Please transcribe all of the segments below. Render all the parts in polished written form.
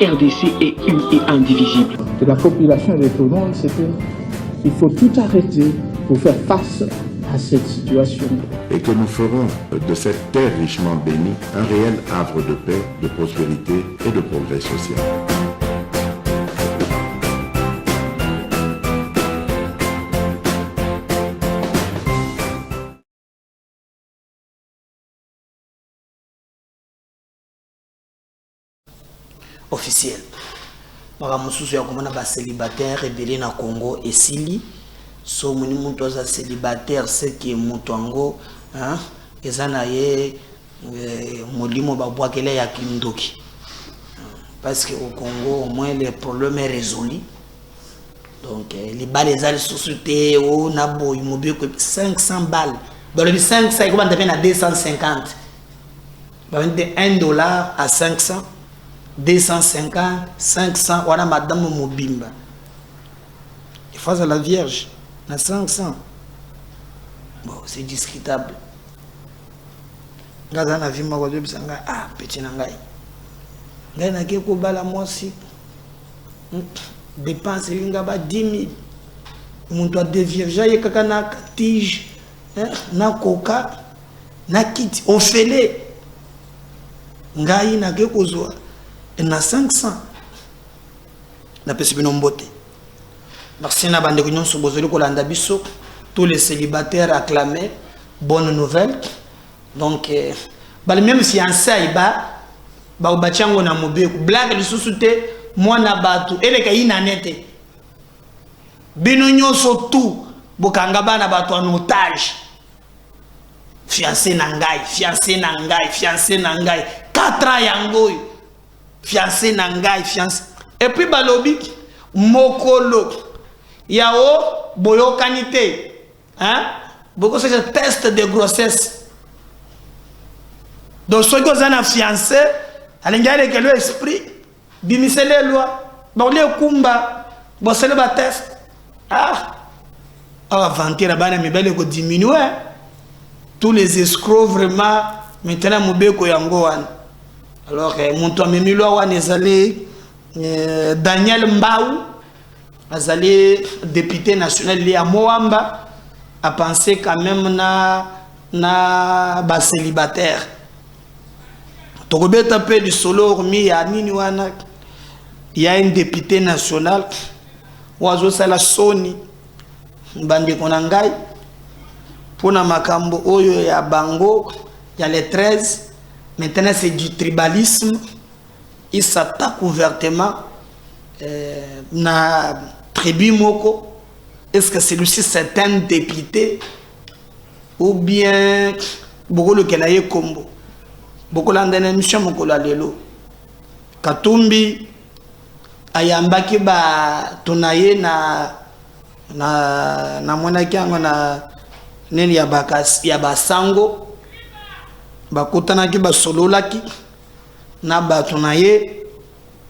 RDC est une et indivisible. De la population et de tout le monde, c'est qu'il faut tout arrêter pour faire face à cette situation. Et que nous ferons de cette terre richement bénie un réel havre de paix, de prospérité et de progrès social. Officiel. Maramususu ya komona ba célibataire rebelle na Congo esili. So muni muntu aza célibataire c'est que mutu ango hein ezana ye molimo ba bwakela ya kindoki. Parce que au Congo au moins le problème est résolu. Donc les balles ezali société o na boy mobi ko 500 balles. Dans le 500 il commence à 250. Ba vendre $1 à 500. 250, 500, voilà madame Mobimba. Il faut à la Vierge, à 500. Bon, c'est discutable. Ah, petit nangai. Ngai na keko bala moisi. Dépense linga ba 10 000. Muntu a de vierge ye kaka na tige, na coca, na kit ofele. Ngai na keko zoa. Na 500 na pesi bino mbote. Merci na bande ko nyonso bozoli ko landa biso tous les célibataires acclamés bonne nouvelle. Donc bal même fiançailles ba obachango na mobeku blague lisusu te mwana batu eleka ina nete bino nyonso tout bokanga bana batu en otage. Fiancé na ngai, fiancé na ngai, fiancé na ngai 4 ans yango. Fiancé nangai, fiancé. Et puis balobi mokolo yao boyo kanité. Hein? Beaucoup c'est un test de grossesse. Donc ceux qui ont fiancé, alingale que le esprit bimise les lois. Bon les kumba, bon c'est le test. Ah. Avancer la bana mais belle ko diminuer. Tous les escrocs vraiment maintenant mobeko yango wan. Alors, mon toit Mimilo Daniel Mbaou, député national Léa Moamba, a pensé quand même na bas célibataire. Togobeta peu du solo remis à Niniwana. Il y a un député national, Oazo Sala Sony, Bandi Konangai, pour na Makambo Oyo ya Bango, il y a les 13. Maintenant, c'est du tribalisme. Il s'attaque ouvertement na tribu moko. Est-ce que celui-ci c'est un député ou bien beaucoup le kenaye combo. Beaucoup l'andene mission moko la lelo. Katumbi ayambaki ba tonaye na mwana kyango na neli ya bakas ya basango. Bakutanaki basololaki na batonaye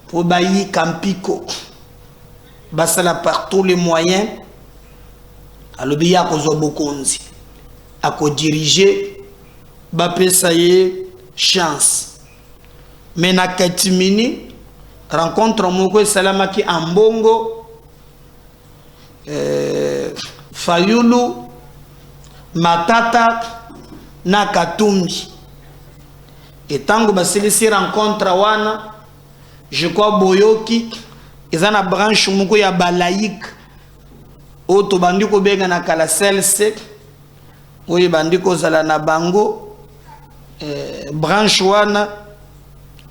pour bayi kampiko basala par tous les moyens alobi ya kozwa bokonzi ako diriger bapesa ye chance mais na katimini rencontre moko esalamaki ambongo Fayulu Matata na Katumbi. Et tant que basilisi rencontre wana, je crois boyoki, ils ont une branche moko ya balaïque. Oto bandiko bega na kala selse, oye bandiko zala na bango, branche wana,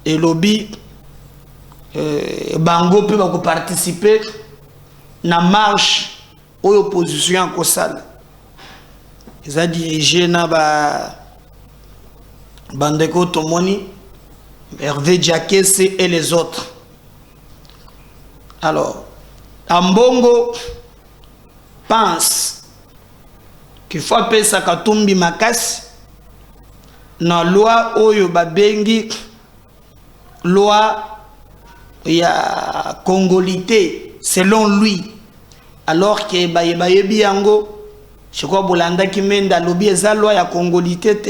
et lobby, bango peut bako participer na marche ou opposition en Kosala. Ils ont dirigé na Bandeko Tomoni, Hervé Diakese et les autres. Alors, Ambongo pense qu'il faut appeler ça Katumbi Makasi na loi Oyo Babengi, loi ya congolité selon lui. Alors que Baye Biango, je crois Bolanda Kimenda lobi eza loi ya congolité te.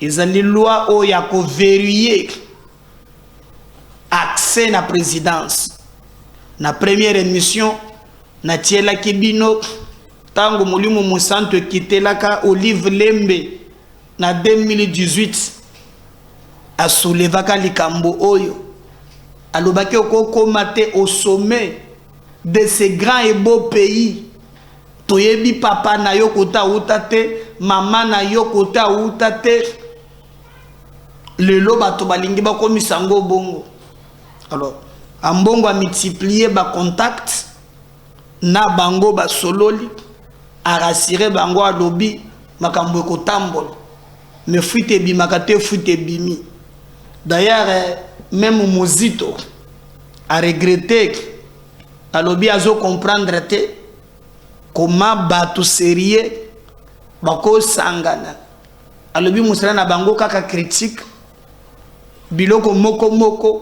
Ils ont une loi où il y a verrouillé accès na présidence. Na première émission, na tiela kibino, tango Molimo Mosanto kitelaka Olive Lembe, na 2018, a soulevaka likambo oyo. Alobaki oko mate au sommet de ces grands et beaux pays. Toyebi papa na yo kota utate, maman na yo kota utate. Le loba to balingi ba komisango bongo. Alors, ambongo a multiplié ba contact na bango ba sololi a rassuré bango a lobby makambo ko tambol. Me fuite bi makate fuite bimi. D'ailleurs, même Mozito a regretté a lobby azo comprendre te comment batu sérieux bako sangana. A lobby musala na bango kaka critique biloko moko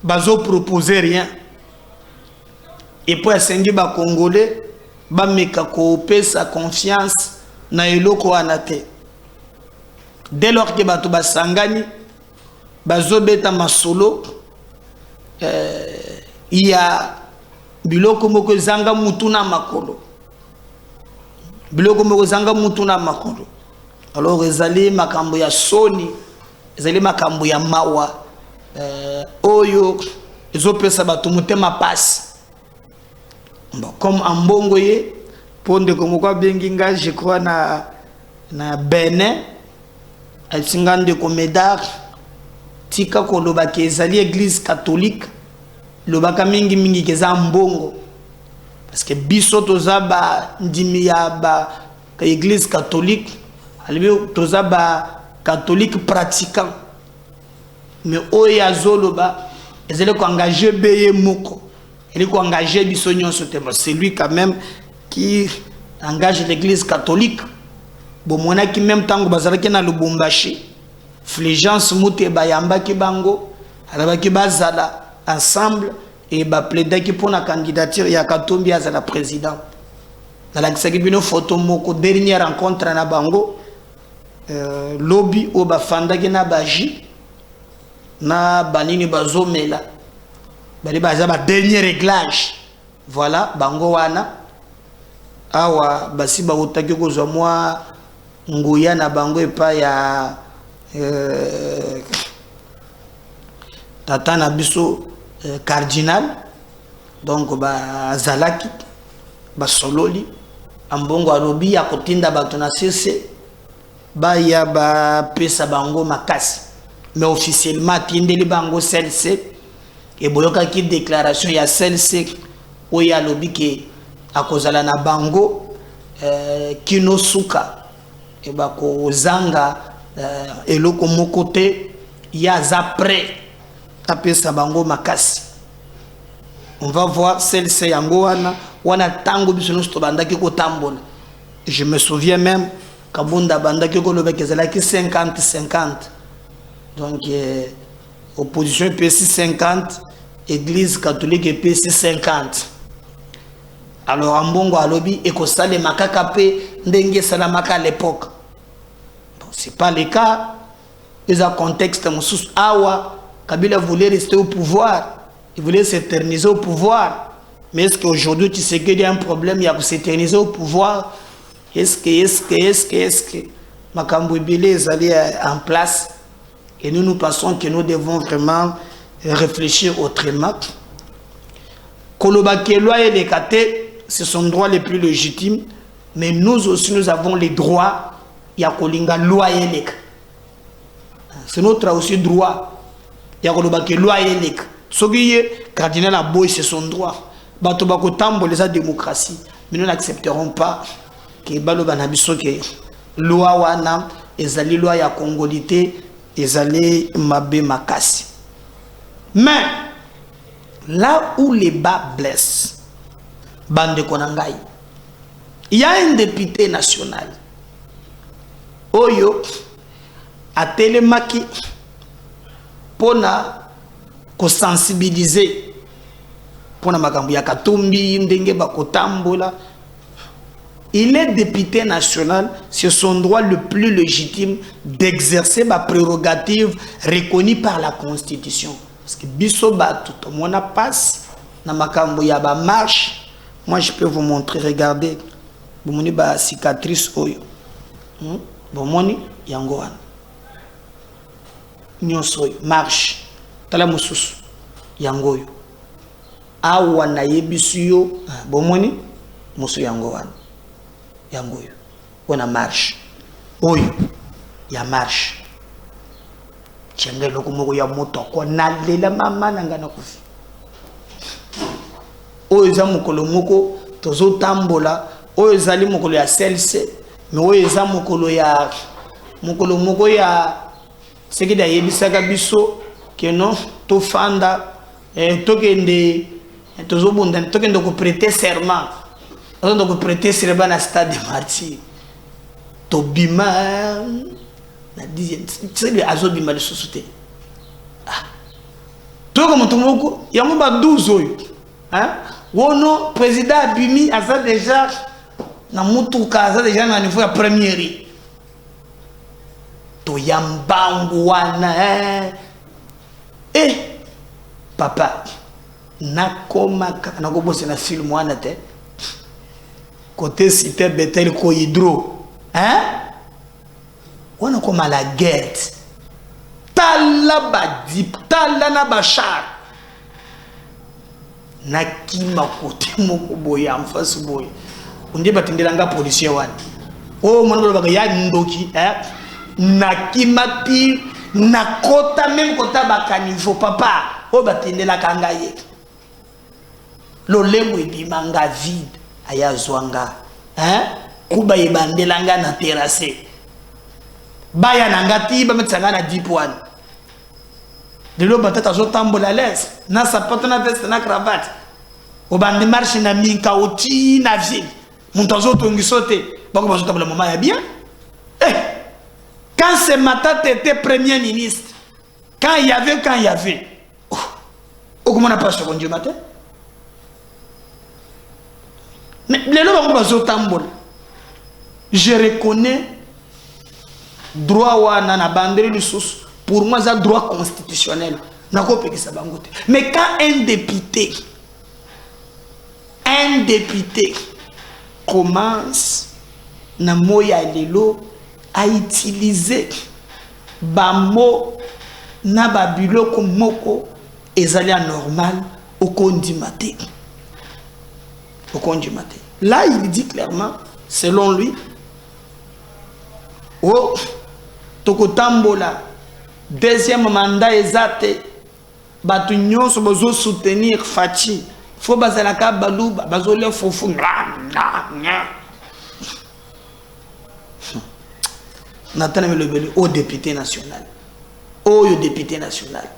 bazo proposer rien. Et pour asengi ba congolais ba meka ko pesa confiance na eloko anate. Dès lors que batu basangani bazo beta masolo il y a biloko moko zanga mutuna makolo. Biloko moko zanga mutuna makolo. Alors ezali makambo ya soni, ezali makambo ya mawa oyo ezopesa bato mutema pasi. Bon, comme ambongo ye ponde komoko benginga je crois na Benin atsingande komedar tika koloba ke ezali église catholique lobaka mingi keza mbongo parce que biso toza ba ndimi ya ba église catholique alibi toza ba catholique pratiquant mais oya zoloba ezele ko engager beye moko il ko engager biso nyonso te c'est lui quand même qui engage l'église catholique bon mona ki même tango bazalaki na Lubumbashi Fulgence Mute bayamba ki bango alabaki bazala ensemble et ba plaidaki pour la candidature ya Katumbi à la président dans la kisaki photo moko dernière rencontre na bango lobby o bafandaki na baji na banini bazomela bali baza ba dernier réglage voilà bango wana awa basi ba utaki kozwa mwa nguya na bango epa ya tata na biso cardinal donc ba zalaki ba sololi ambongo alobi ya kotinda bato na sese ba ya ba pesa bango makasi mais officiellement tindeli bango CLC et boyoka ki déclaration ya CLC oya alobi ke akozala na bango kino suka et ba ko zanga eloko moko te ya za prêt apesa bango makasi. On va voir CLC yango wana tango biso no sto bandaki ko tambola. Je me souviens même kabunda bandaki ko lobe kezala ki 50-50. Donc opposition PC 50, église catholique PC 50. Alors ambongo alobi eko sale makaka pe ndenge salamaka à l'époque. Bon, c'est pas le cas. Ils ont contexte moussous awa Kabila voulait rester au pouvoir. Il voulait s'éterniser au pouvoir. Mais est-ce qu'aujourd'hui, tu sais qu'il y a un problème, il y a pour s'éterniser au pouvoir? Est-ce que Makambo Ibile est allé en place? Et nous pensons que nous devons vraiment réfléchir autrement. Kolobake loi et les katé, c'est son droit le plus légitime. Mais nous aussi, nous avons les droits. Il y a Kolinga loi et les. C'est notre aussi droit. Il y a Kolobake loi et les. Ce qui est cardinal à Boy, c'est son droit. Batobako Tambo, les démocratie. Mais nous n'accepterons pas que Baloba Nabiso, que loi wana, ezali loi ya congolité, ezali mabe makasi. Mais, là où les bas blessent, Bande Konangai, il y a un député national, Oyo, à Télémaki, pona ko sensibiliser pour makambo ya Katumbi ndenge bakotambola. Il est député national, c'est son droit le plus légitime d'exercer ma prérogative reconnue par la Constitution. Parce que biso batu, tout le monde passe. Dans ma cambo, il y a une marche. Moi, je peux vous montrer, regardez. Vous avez une cicatrice. Vous avez une marche. Tala mususu. Yangoyo. Awa na yebisuyo. Bomoni. Musu yangowan. Yangoyo. Wana marche. Oyo. Ya marche. Chenge loko moko ya moto. Kwa nalela mama nangana kufi. Oyo za mukolo moko. Tozo tambola. Oyo zali mukolo ya selse. Me oyo za mukolo ya. Mukolo moko ya. Seki da yebisaka biso. Que non. To fanda. Tokende. Tozo bunda. Tokende ko prêter serment. Tokende ko prêter serment na stade de martyr. Tobima. Na dixième. C'est le azo bima de société. Ah. Toi comme ton moko. Yango ba 12 oyo. Hein? Wono président Abimi a ça déjà. Na mutuka ça déjà na niveau ya première. To yambangu wana. Papa. Nakoma nakobosse na film wana te. Côté cité Bethel ko hydro. Hein? On a comme à la guerre. Tala badip, tala na bachar. Nakima kote moko boy en face boy. On dit batindelanga policier wan. Oh mon baba ya ndoki, nakima pi nakota même kota bakanivo papa. Oh batindela kanga ye. Lo lemo ibimanga vide aya zwanga. Hein? Kuba ibandelanga na terrasse. Baya nangati ba metsanga na deep one. De lo batata zo tambola les na sapato na veste na cravate. O bande marche na minka oti na ville. Monto zo tongisote bako bazo tambola mama ya bien. Quand ce matin était premier ministre, quand il y avait. Oh, comment on a pas ce Dieu matin? Mais les gens bazo tambola. Je reconnais droit wana na bandere du sous pour moi c'est droit constitutionnel nako peke sa bangote. Mais quand un député commence na moya lelo à utiliser ba mot na ba biloko moko ezali anormal au kondimate. Là il dit clairement selon lui. Oh, toko tambola. Deuxième mandat exact. Batu nyonso bozo soutenir Fachi. Faut bazalaka baluba, bazole fofu. Nathan Melobeli, au député national. Au député national.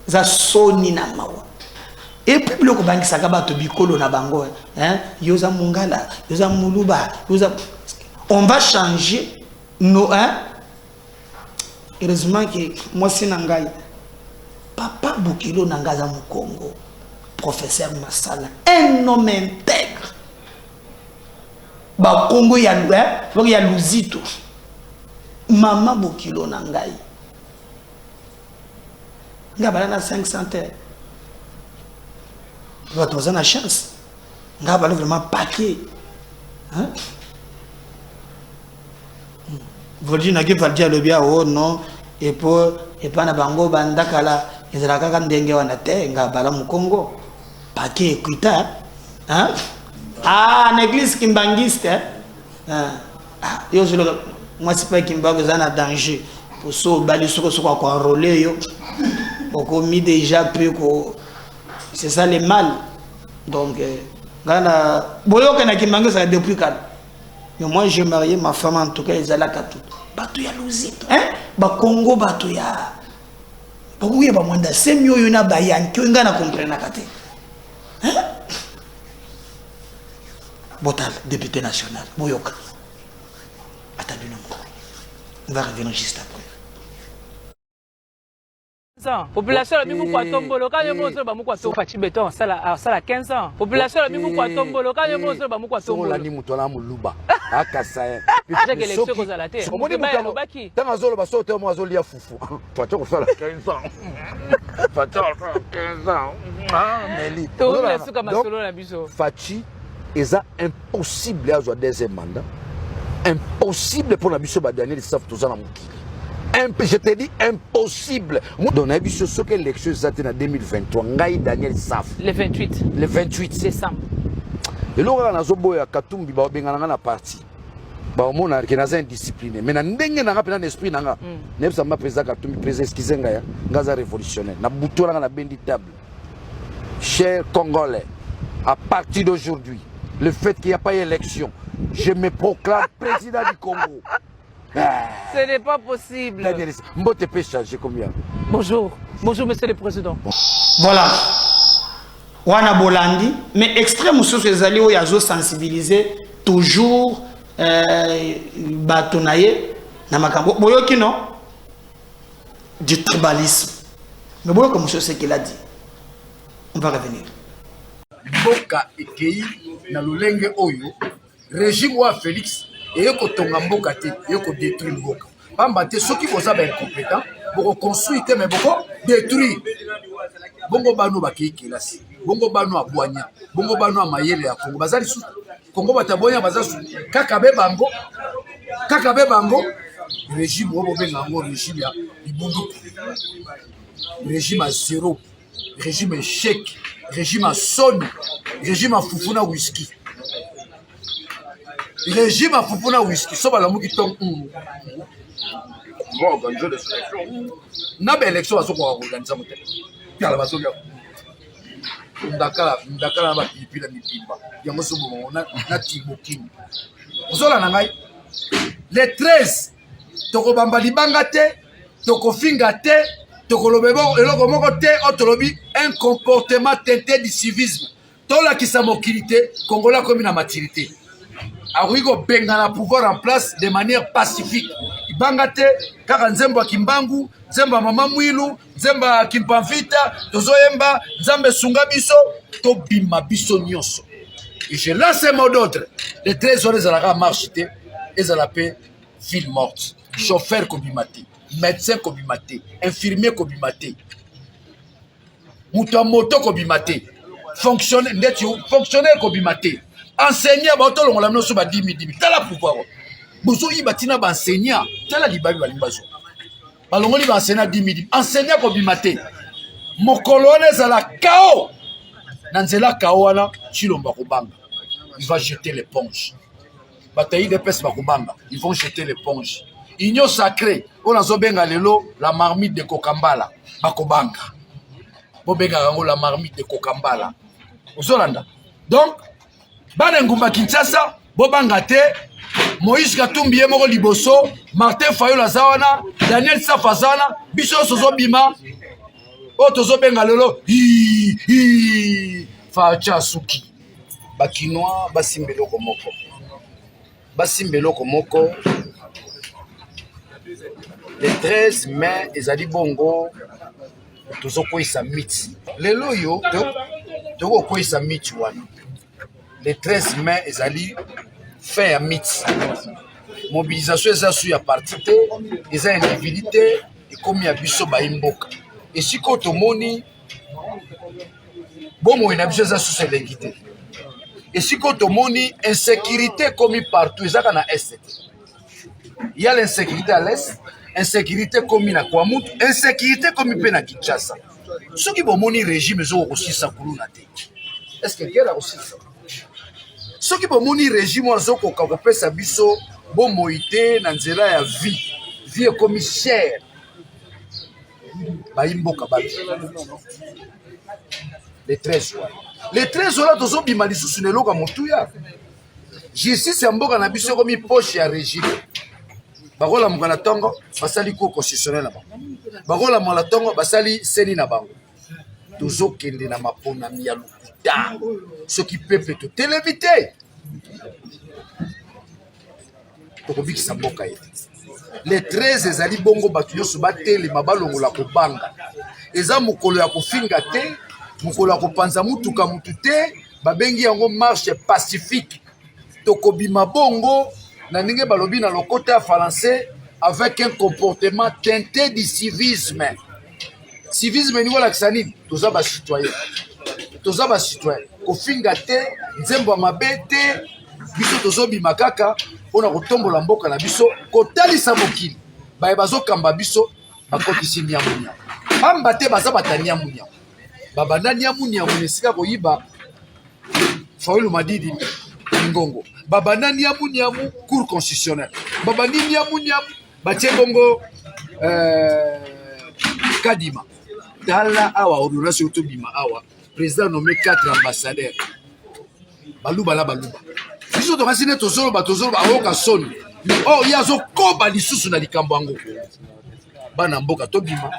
Za soni na mawa. Et puis biloko bangi sakaba to bikolo na bango, hein? Yoza mungala, yoza muluba, yoza. On va changer nos... Hein? Heureusement que moi, c'est Nangaï. Papa Boukilo Nangaza Mukongo, professeur Massala, un homme intègre. Ba Congo, il y a Luzito. Maman Boukilo Nangaï. Il y a 500 terres. Il y a une chance. Il y a vraiment paquet. Hein? Voldi na valdia lobia oh non et pas na bango bandakala ezalaka ndenge wana te nga bala mu Congo paquet équita hein na église kimbangiste yo je moi c'est pas kimbango za na danger pour so bali soko ko enrôler yo oko mi déjà peu ko c'est ça le mal donc ngana boyoka na kimbango ça depuis quand. Mais moi j'ai marié ma femme en tout cas ils allaient à tout. Bato ya luzito, hein? Ba Congo bato ya. Ba kuye ba mwanda semyo yo na bayan kyo nga na comprendre kate. Hein? Botal député national, Boyoka. Attendez-nous. On va revenir juste après. Population la bimu kwa tombolo quand le mozo ba mu kwa to fachi beton sala 15 ans. Population la bimu kwa tombolo quand le mozo ba mu kwa tombolo. La ni mutola muluba. Akasa. J'ai que l'élection cause la terre. Omoni mutola baki. Tanga zolo ba sote mo azolia fufu. Facho ko sala 15 ans. Facho 15 ans. Ah Meli. To la suka masolo na biso. Fachi eza impossible à jouer deuxième mandat. Impossible pour la biso ba dernier staff tous en mukili. Je te dis impossible. Donc, on a vu ce que l'élection est en 2023. Ngaï Daniel Saf. Le 28. Le 28 décembre. Et là, on a un Katumbi, on a un parti. On a un indiscipliné. Mais on a un esprit. On a un président Katumbi, président Skizengaya, Gaza révolutionnaire. On a un bendi table. Chers Congolais, à partir d'aujourd'hui, le fait qu'il n'y a pas d'élection, je me proclame président du Congo. Ce n'est pas possible. Mbote peut changer combien? Bonjour. Bonjour, monsieur le président. Voilà. Wana Bolandi. Mais extrême monsieur Zali où il y a sensibiliser toujours Batonaye. Namakambo. Boyoki non? Du tribalisme. Mais boyoki monsieur ce qu'il a dit. On va revenir. Boka ekei na lolenge oyo régime wa Félix et yoko tonga mboka te yoko détruire mboka pamba te soki boza ba incompétent boko construire te mais boko détruire bongo bano bakei kelasi bongo bano abwanya bongo bano amayele ya Kongo bazali su Kongo batabonya bazasu kaka be bango régime obo benga ngo régime ya libundu régime à zéro régime échec régime à sonne régime à fufuna whisky régime à fufuna whisky so bala muki tom bon organiser des élections na ba élection baso ko organiser mote yala baso ya ndakala ba pipila mipimba yango so bon na tibokini ozola na ngai les 13 toko bamba libanga te toko finga te toko lobebo eloko moko te otolobi un comportement teinté du civisme tola kisa mokilité congolais comme na maturité Aruigo benga na pouvoir en place de manière pacifique. Ibangate, kaka nzembo kimbangu, nzembo mama mwilu, nzembo kimpamvita, tozoyemba, nzambe sunga biso, to bima biso nyonso. Et je lance un mot d'ordre. Les 13 heures, ils ont marché, ils ont appelé ville morte. Chauffeur kobimate, médecin kobimate, infirmier kobimate, moto kobimate, fonctionnaire kobimate. Enseignant, bato longola mnoso ba 10 000 tala pouvoir. Bozo ibatina ba enseignant, tala libabi ba limbazo. Ba longoli ba enseignant 10 000. Enseignant ko bimate. Mokolone za la kao. Nanzela kao wana chilomba ko banga. Il va jeter l'éponge. Bataille de pes ba ko banga. Ils vont jeter l'éponge. Union sacrée, on a zobenga lelo la marmite de Kokambala. Ba ko banga. Bo benga rango la marmite de Kokambala. Ozolanda. Donc Bana Ngumba Kinshasa, Bobangate, Moïse Katumbi Moko Liboso, Martin Fayola Zawana, Daniel Safazana, Biso Sozo Bima, Otozo Bengalolo, Facha Suki, Bakinois, Basimbelo Komoko. Basimbelo Komoko, le 13 mai, Ezali Bongo, Tozo Koisa Miti. Le loyo, Togo Koisa Miti Wana. Le 13 mai, ils allaient faire un mythe. Mobilisation, ils ont su à partir, ils ont une individualité, et comme il y a biso baimboka. Et si quand on moni, bon, il y a biso sur l'équité. Et si quand on moni, insécurité comme partout, ils ont un est. Il y a l'insécurité à l'est, insécurité comme il y a Kwamut, insécurité comme il y a Kinshasa. Ceux qui vont moni régime, ils ont aussi ça pour nous. Est-ce qu'il y a aussi ça? Ceux qui vont moni régime oiseau kokakope sa biso bon moité na nzela ya vie comme cher ba imboka ba les 13 jours tozo bima lisusu ne loka motuya justice ya mboka na biso comme poche ya régime bakola mokana tongo basali ko constitutionnel na bango bakola mola tongo basali seni na bango tozo kende na mapona mi ya ce qui peut te téléviter. Tokobiki Samboka. les 13 ezali bongo bato nyonso batelema balongola kobanga eza mokolo ya kofinga te mokolo ya kopanza mutuka mutu te babengi yango marche pacifique tokobima bongo na ndenge balobi na lokota ya français avec un comportement teinté du civisme civisme ni kolakisa nini toza bacitoyen kofinga te nzembo ya mabe te biso tozobima kaka mpona kotombola mboka na biso kotalisa mokili baye bazokamba biso bakotisi niamunyamu pamba te baza bata niamunyamu babanda niamunyamu na esika koyiba Fayulu Madidi Ngongo babanda niamunyamu cour constitutionnelle babandi niamunyamu batie bongo Kadima tala awa ordonnance otobima awa président nommé 4 ambassadeurs baluba la baluba biso tokasi ne tozoloba aoka soni oyo azokoba lisusu na likambo yango bana mboka tobima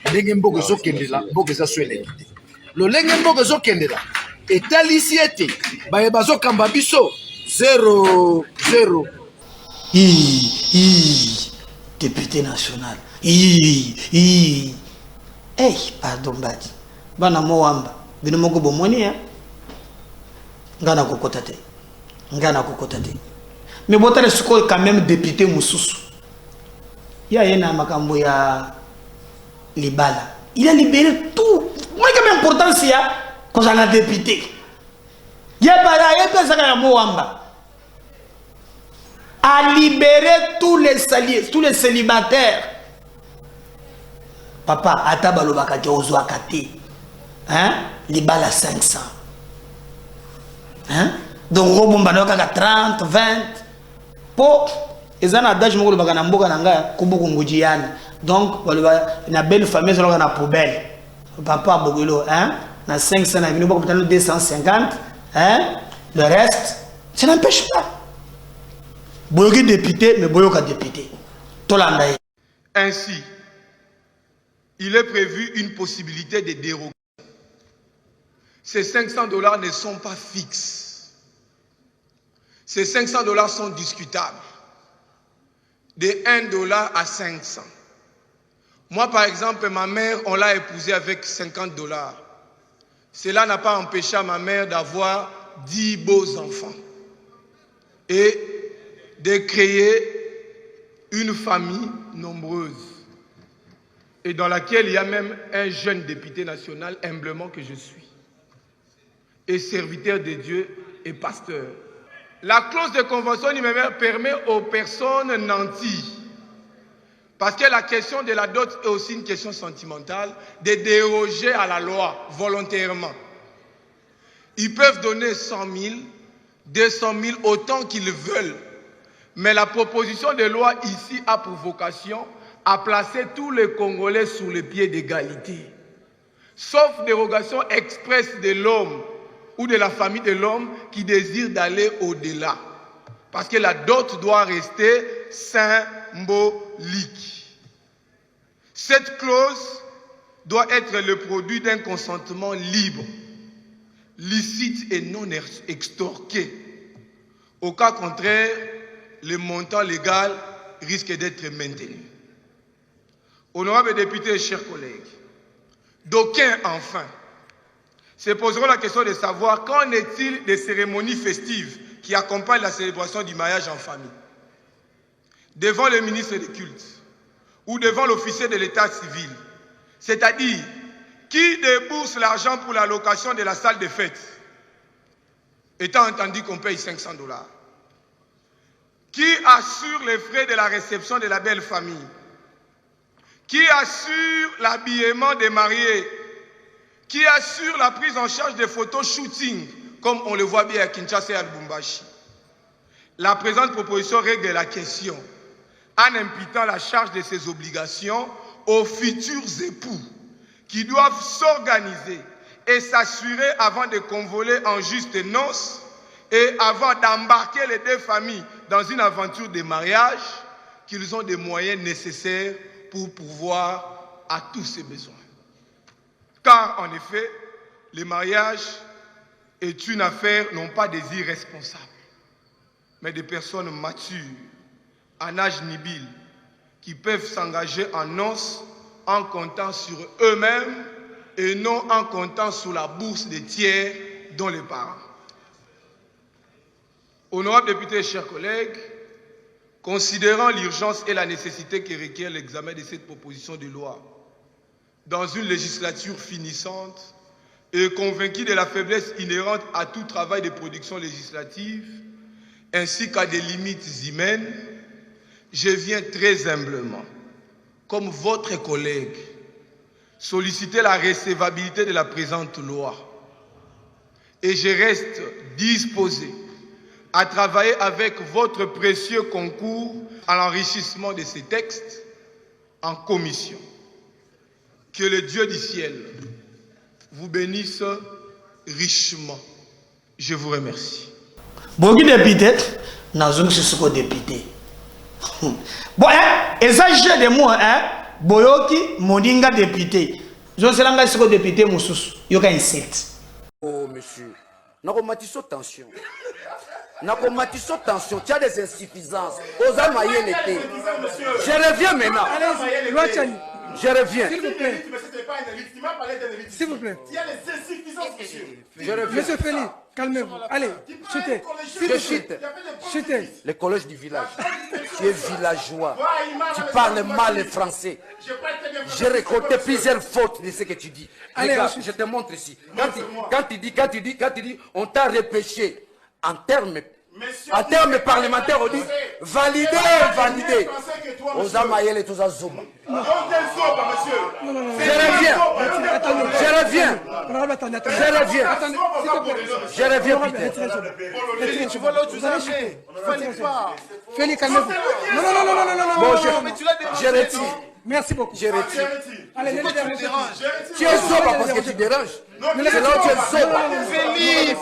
ndenge mboka ezokendela mboka eza so eleki te lolenge mboka ezokendela etalisi ete baye bazokamba biso 0-0 député national pardon badi bana mowamba bino moko bomoni ya ngana kokota te mais botale siko quand même député mususu ya yena makambo ya libala il a libéré tout moi quand même importance ya quand on a député ya bara ya pesa ya mowamba a libéré tous les saliers tous les célibataires papa ata balobaka ke ozwaka te hein libala 500 hein donc robomba kaka 30 20 po ezana adage moko lobaka na mboka na nga kubuku ngujiyani donc baloba na belle famille zaloka na poubelle papa bogolo hein na 500 na bino boko peut-être 250 hein le reste ça n'empêche pas boyoki député mais boyoka député tolanda. Ainsi il est prévu une possibilité de dérogation. Ces $500 ne sont pas fixes. Ces $500 sont discutables. De $1 à 500. Moi, par exemple, ma mère, on l'a épousée avec $50. Cela n'a pas empêché ma mère d'avoir 10 beaux enfants et de créer une famille nombreuse, et dans laquelle il y a même un jeune député national, humblement que je suis, et serviteur de Dieu et pasteur. La clause de convention numéraire permet aux personnes nanties, parce que la question de la dot est aussi une question sentimentale, de déroger à la loi volontairement. Ils peuvent donner 100 000, 200 000, autant qu'ils veulent. Mais la proposition de loi ici a pour vocation à placer tous les Congolais sous le pied d'égalité. Sauf dérogation expresse de l'homme ou de la famille de l'homme qui désire d'aller au-delà. Parce que la dot doit rester symbolique. Cette clause doit être le produit d'un consentement libre, licite et non extorqué. Au cas contraire, le montant légal risque d'être maintenu. Honorables députés et chers collègues, d'aucuns enfin se poseront la question de savoir qu'en est-il des cérémonies festives qui accompagnent la célébration du mariage en famille. Devant le ministre des cultes ou devant l'officier de l'état civil, c'est-à-dire qui débourse l'argent pour la location de la salle de fête, étant entendu qu'on paye $500. Qui assure les frais de la réception de la belle famille? Qui assure l'habillement des mariés? Qui assure la prise en charge des photos shooting, comme on le voit bien à Kinshasa et à Lubumbashi? La présente proposition règle la question en imputant la charge de ces obligations aux futurs époux qui doivent s'organiser et s'assurer avant de convoler en juste noces et avant d'embarquer les deux familles dans une aventure de mariage, qu'ils ont des moyens nécessaires pour pourvoir à tous ces besoins. Car en effet, le mariage est une affaire non pas des irresponsables, mais des personnes matures, en âge nubile, qui peuvent s'engager en noces en comptant sur eux-mêmes et non en comptant sur la bourse des tiers, dont les parents. Honorables députés, chers collègues, considérant l'urgence et la nécessité qui requiert l'examen de cette proposition de loi dans une législature finissante et convaincu de la faiblesse inhérente à tout travail de production législative ainsi qu'à des limites humaines, je viens très humblement, comme votre collègue, solliciter la recevabilité de la présente loi. Et je reste disposé à travailler avec votre précieux concours à l'enrichissement de ces textes en commission. Que le Dieu du ciel vous bénisse richement. Je vous remercie. Bon, député, nous sommes députés. Bon, et ça, j'ai des mots, Boyoki, Mondinga député. Je sais pas si député, Moussous, il y a un site. Oh, monsieur, nous avons tension. Nous avons tension, tu as des insuffisances. Aux amayens l'été. Je reviens maintenant. Je reviens. S'il vous plaît. S'il vous plaît. Il y a les insuffisances, monsieur. Je reviens. Monsieur Félix, calmez-vous. Allez, chutez. Je chute. Chutez. Le collège du village. Tu es villageois. Tu parles mal le français. J'ai récolté plusieurs fautes de ce que tu dis. Regarde, je te montre ici. Quand tu dis, on t'a repêché en termes parlementaires, on dit valider. Aux Amayel et tous à Zouma. Je reviens. Félix, calmez-vous. Non. Je retire. Merci beaucoup. Je retire. Allez, tu es Zoba parce que tu déranges. C'est là où tu es Zoba. Félix.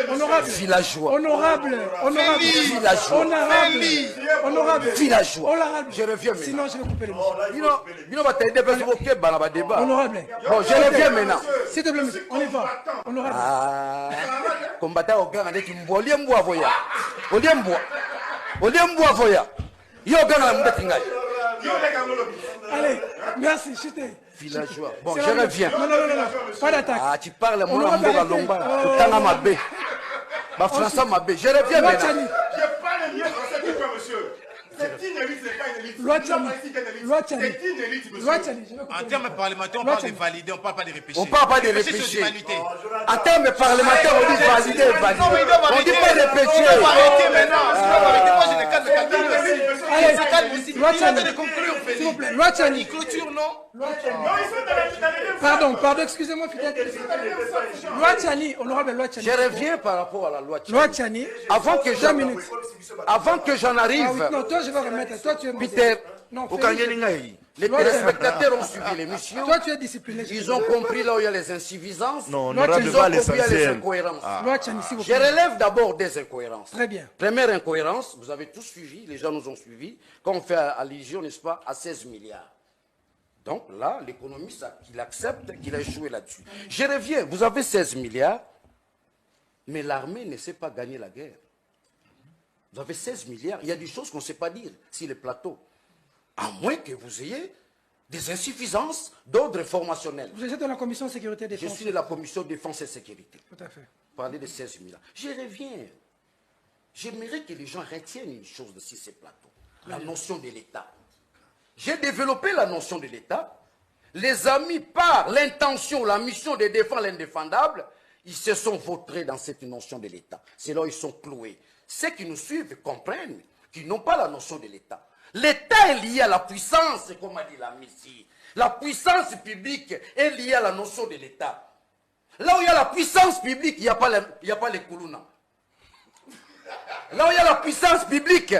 Honorable. Villageois. Honorable. Villageois. Je reviens maintenant. Sinon, je vais couper le micro. Honorable. Bon, je reviens maintenant. S'il te plaît, monsieur, on y va. Honorable. Ah, combattant au gang avec une voie. Oliemboa voya. Yo gang la mbatingai. Allez, merci, chutez. Villageois. Bon, je reviens. Non. Pas d'attaque. Ah, tu parles mon amboga lomba. Tanga mabe. Ba François mabe. Je reviens maintenant. Je parle mieux français que toi, monsieur. C'est une élite, c'est pas une élite. C'est une élite, en termes parlementaires, on parle de valider, on ne parle pas de réfléchir. On ne parle pas de réfléchir. En termes parlementaires, on dit valider. On ne dit pas réfléchir. On va arrêter maintenant. Moi, je le calme aussi. Il est de conclure, s'il vous plaît. Loi Tchani. Clôture, non? Pardon, excusez-moi, fidèle. Loi Tchani, honorable Loi Tchani. Je reviens par rapport à la loi Tchani. Loi Tchani. Avant que j'en arrive. Non, toi, je vais remettre. Toi, tu es Peter. Les téléspectateurs ont suivi l'émission. Toi, tu es discipliné. Ils ont compris là où il y a les insuffisances. Non, ils ont compris là où il y a les incohérences. Je relève d'abord des incohérences. Très bien. Première incohérence, vous avez tous suivi, les gens nous ont suivis, quand on fait allusion, n'est-ce pas, à 16 milliards. Donc là, l'économiste, il accepte qu'il a échoué là-dessus. Je reviens, vous avez 16 milliards, mais l'armée ne sait pas gagner la guerre. Vous avez 16 milliards, il y a des choses qu'on ne sait pas dire sur les plateaux. À moins que vous ayez des insuffisances d'ordre formationnel. Vous êtes dans la commission sécurité et défense. Je suis de la commission défense et sécurité. Tout à fait. Parler de 16 milliards. Je reviens. J'aimerais que les gens retiennent une chose de ces plateaux. La notion de l'État. J'ai développé la notion de l'État. Les amis, par l'intention, la mission de défendre l'indéfendable, ils se sont vautrés dans cette notion de l'État. C'est là où ils sont cloués. Ceux qui nous suivent comprennent qu'ils n'ont pas la notion de l'État. L'État est lié à la puissance, comme a dit la ici. La puissance publique est liée à la notion de l'État. Là où il y a la puissance publique, il n'y a pas les koulouna. Là où il y a la puissance publique,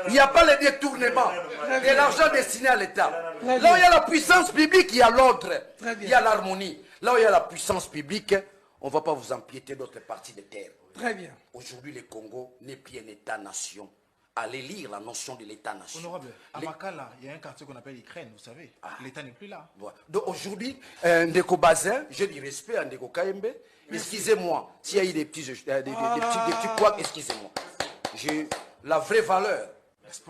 il n'y a pas les détournements de l'argent destiné à l'État. Là où il y a la puissance publique, il y a l'ordre, il y a l'harmonie. Là où il y a la puissance publique, on ne va pas vous empiéter d'autres parties de terre. Très bien. Aujourd'hui, le Congo n'est plus un État-nation. Allez lire la notion de l'État-nation. Honorable, à Makala, il y a un quartier qu'on appelle l'Ukraine, vous savez. L'État n'est plus là. Voilà. Donc aujourd'hui, Ndeko Bazin, j'ai du respect à Ndeko Kaembe. Excusez-moi, s'il y a eu des petits couacs, excusez-moi. J'ai la vraie valeur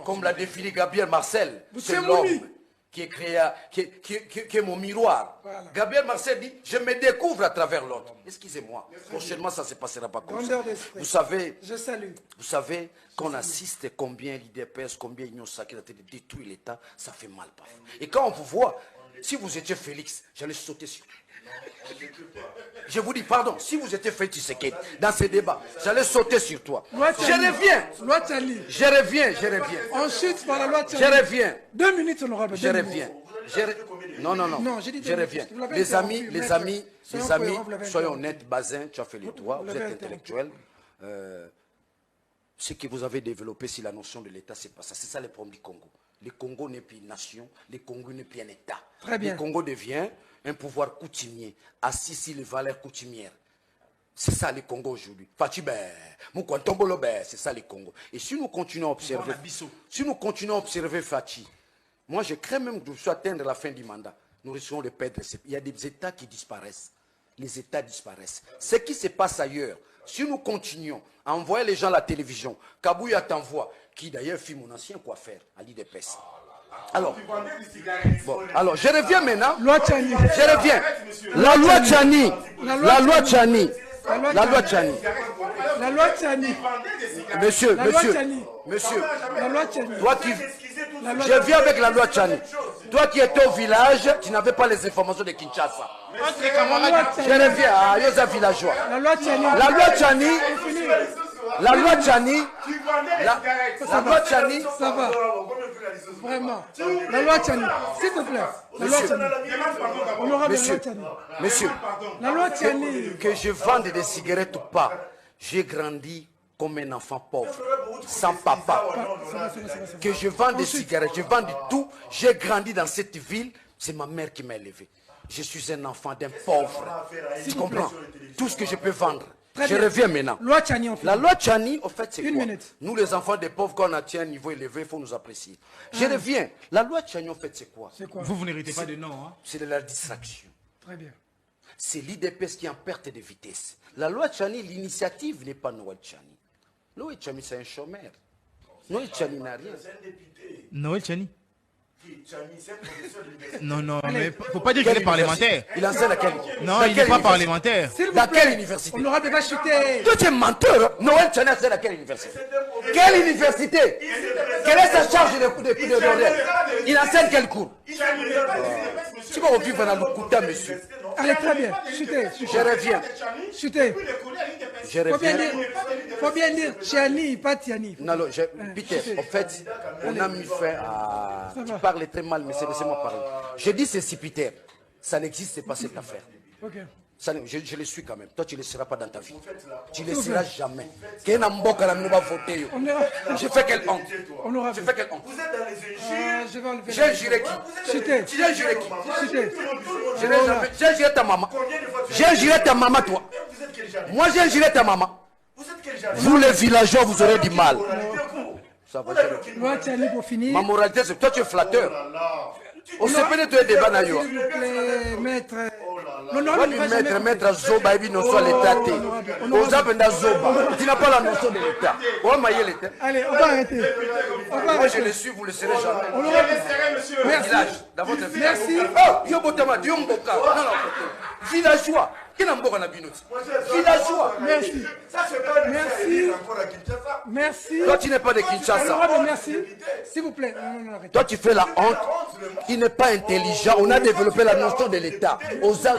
Comme l'a défini Gabriel Marcel, c'est l'homme qui est créé, qui est mon miroir. Voilà. Gabriel Marcel dit, je me découvre à travers l'autre. Excusez-moi, prochainement ça ne se passera pas comme ça. Vous savez, vous savez qu'on assiste combien l'IDPS, combien l'Union sacrée a détruit l'État, ça fait mal parfois. Et quand on vous voit, si vous étiez Félix, j'allais sauter sur vous. Je vous dis pardon, si vous étiez Félix Tshisekedi dans ces débats, j'allais sauter sur toi. Je reviens. Je reviens. Ensuite, par la loi je reviens. 2 minutes, honorable. Je reviens. Non, je reviens. Les amis, soyons honnêtes. Bazin, tu as fait le droit, vous êtes intellectuel. Ce que vous avez développé sur la notion de l'État, c'est pas ça. C'est ça le problème du Congo. Le Congo n'est plus une nation, le Congo n'est plus un État. Très bien. Le Congo devient un pouvoir coutumier, assis sur les valeurs coutumières. C'est ça le Congo aujourd'hui. C'est ça le Congo. Et si nous continuons à observer, Fachi, moi je crains même que nous soyons atteindre la fin du mandat. Nous risquons de perdre. Il y a des États qui disparaissent. Les États disparaissent. Ce qui se passe ailleurs, si nous continuons à envoyer les gens à la télévision, Kabouya t'envoie, qui d'ailleurs fit mon ancien coiffeur à l'IDPS. Alors, je reviens maintenant. Je reviens. La loi Tchani. Monsieur. Toi qui... Je viens avec la loi Tchani. Toi qui étais au village, tu n'avais pas les informations de Kinshasa. Je reviens à Yosa villageois. La loi Tchani. Ça va. Vraiment. La loi Tchani, s'il te plaît. La loi Tchani. Monsieur. La loi Tchani. Que je vende des cigarettes ou pas, j'ai grandi comme un enfant pauvre, sans papa. Que je vende des cigarettes, je vends du tout. J'ai grandi dans cette ville, c'est ma mère qui m'a élevé. Je suis un enfant d'un pauvre. Tu comprends? Tout ce que je peux vendre. Je reviens maintenant. La loi Tchani, en fait, c'est quoi? Nous, les enfants des pauvres, quand on atteint un niveau élevé, il faut nous apprécier. Je reviens. La loi Tchani, en fait, c'est quoi? Vous n'héritez pas de nom. Hein? C'est de la distraction. Très bien. C'est l'IDPS qui est en perte de vitesse. La loi Tchani, l'initiative n'est pas Noël Tchani. Noël Tchani, c'est un chômeur. Noël Tchani n'a rien. Noël Tchani? Non, mais il ne faut pas dire qu'il est parlementaire. Il enseigne à quel? Non, il n'est pas parlementaire. Dans quelle université? On n'aura pas chuté. Toi, tu es menteur. Noël Tchani enseigne à quelle université? Quelle université? Quelle est sa charge de d'horaire? Il enseigne quel cours? Tu vas vivre dans le Kouta, monsieur. Allez, très bien. Chutez. Je reviens. Chutez. Je reviens. Faut bien dire Tchani, pas Tiani. Non, Peter, en fait, on a mis fin à... Tu parles très mal, mais laissez-moi parler. Je dis ceci, Peter. Ça n'existe pas, cette affaire. Je le suis quand même. Toi, tu ne le seras pas dans ta vie. Tu ne le seras jamais. Je fais quelle honte? Je fais quelle honte? Vous êtes dans les injures. J'ai juré qui? Tu as juré qui? J'ai juré ta maman. J'ai juré ta maman, toi. Moi, j'ai juré ta maman. Vous, les villageois, vous aurez du mal. Ça va. Ma moralité, c'est que toi, tu es flatteur. On se peut être débat d'ailleurs. S'il vous plaît, maître. Maître Zoba, il non soit l'État. Tu n'as pas la notion de l'État. Allez, on va arrêter. Moi, je le suis, vous le serez jamais. Merci. Villageois. Villageois. Merci. Merci. Toi, tu n'es pas de Kinshasa. Merci. S'il vous plaît. Toi, tu fais la honte. Il n'est pas intelligent. On a développé la notion de l'État. Aux Azons.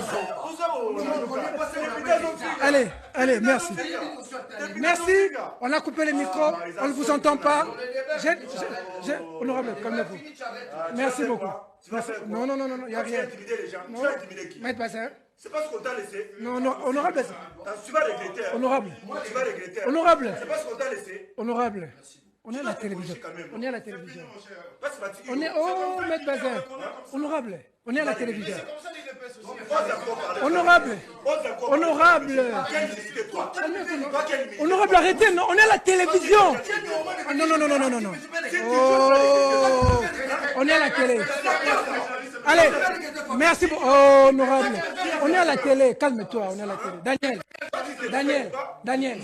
Allez, merci. Merci. On a coupé les micros. On ne vous entend pas. Honorable, calmez-vous. Merci beaucoup. Non, il n'y a rien. Maître Bazin. C'est pas ce qu'on t'a laissé. Non, honorable. Tu vas regretter. Honorable. Tu vas regretter. Honorable. C'est pas ce qu'on t'a laissé. Honorable. On est à la télévision. Oh, Maître Bazin. Honorable. On est à la télévision. Honorable. Honorable, arrêtez. Non, on est à la télévision. Non. Oh, on est à la télé. Allez, merci beaucoup. Oh, honorable. On est à la télé. Calme-toi, on est à la télé. Daniel.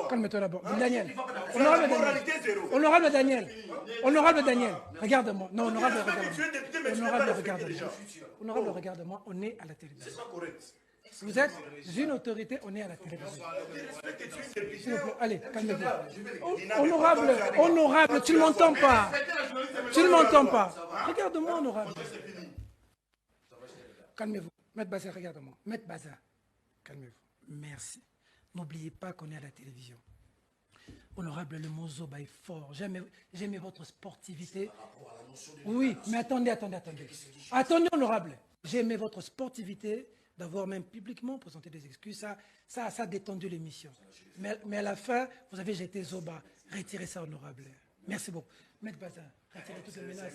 Calme-toi d'abord. Daniel. Honorable Daniel. Regarde-moi. Non, honorable, regarde-moi. Honorable, regarde-moi. On est à la télévision. Vous êtes une autorité, on est à la télévision. S'il vous plaît, allez, calmez-vous. Honorable, tu ne m'entends pas. Regarde-moi, honorable. Calmez-vous. Maître Bazin, regarde-moi. Maître Bazin, calmez-vous. Merci. N'oubliez pas qu'on est à la télévision. Honorable, le mot Zoba est fort. J'aime votre sportivité. Oui, mais attendez. Attendez, honorable. J'aimais votre sportivité, d'avoir même publiquement présenté des excuses. Ça a détendu l'émission. Mais à la fin, vous avez jeté Zoba. Retirez ça, honorable. Merci beaucoup. Maître Bazin, retirez toutes les menaces.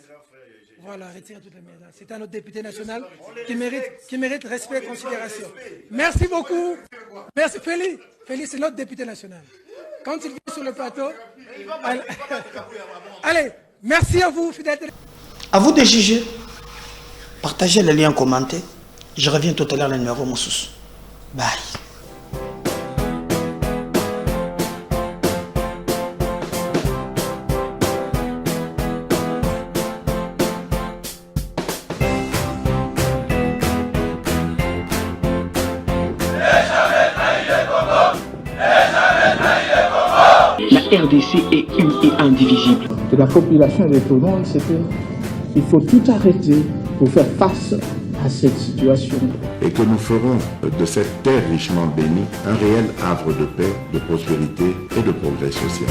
Voilà, retirez toutes les menaces. C'est un autre député national qui mérite respect et considération. Merci beaucoup. Merci, Félix, c'est notre député national. Quand il vient sur le plateau... Allez, merci à vous, fidèles. À vous de juger. Partagez les liens, commentez. Je reviens tout à l'heure, le numéro Moussous. Bye. La RDC est une et indivisible. De la population et de tout le monde, c'est qu'il faut tout arrêter pour faire face à cette situation. Et que nous ferons de cette terre richement bénie un réel havre de paix, de prospérité et de progrès social.